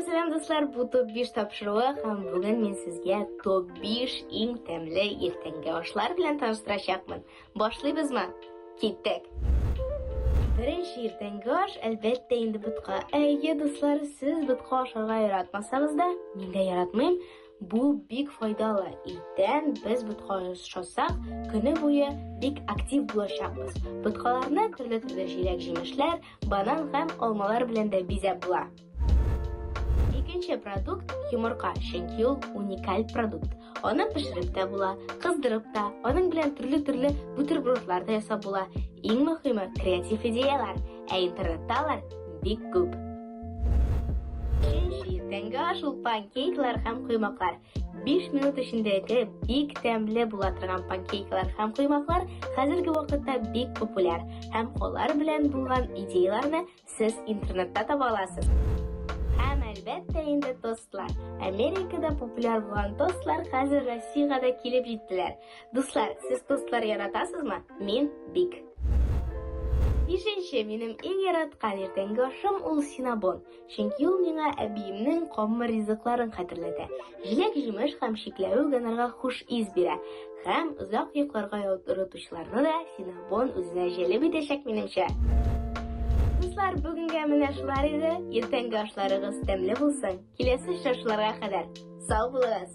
Selam dostlar, bu top 5 topshirig'i ham bugun men sizga top 5 eng ta'mli ertangi oshlar bilan tanishtirishapman. Boshlaymizmi? Ketdik. Birinchi ertangi osh albatta endi butqa. Agar do'stlar siz butqa oshirga yaratmasangiz-da, menga yaratmayman. Bu bek foydali. Ertan biz butqa oshirsak, kuni bo'yi bek aktiv bo'lishamiz. Butqalarni turli jilak-jemishlar, banan ham olmalar bilan da bezab bo'ladi. İkinci produkt yumurta, çünkü unikal produkt. Onu pişirip de bula, kızdırıp da, onun bilen türlü buterbrotlar da yasab bula. En mühimi kreatif ideyalar, internetdalar bek ko'p. Üçüncü ertangi osh pankeklar ham quymoqlar. 5 minut içindeki bek ta'mli bo'laturgan pankeklar ham quymoqlar hozirgi vaqtda bek populyar. Ham qo'llar bilan bo'lgan ideyalarni siz internetda topa olasiz. Albatta endi tostlar. Amerikada populyar bo'lgan tostlar hozir Rossiyaga da kelib yetdilar. Do'stlar, siz tostlar yaratasizmi? Men bek. Beshinchi mening eng yaratgan ertangi oshim ul sinabon. Chunki u menga abiyimning qommi rizqlarini xatirladi. Jilak-jemish ham sheklavi o'rganarga xush iz beradi. Ham uzoq yo'qlarga yo'rituvchilarni da sinabon o'zina jalb etacak menimcha. Dostlar, bugunga mana shular edi. Ertangi oshlaringiz ta'mli bo'lsin. Kelasi uchrashuvlarga qadar sog' bo'lasiz.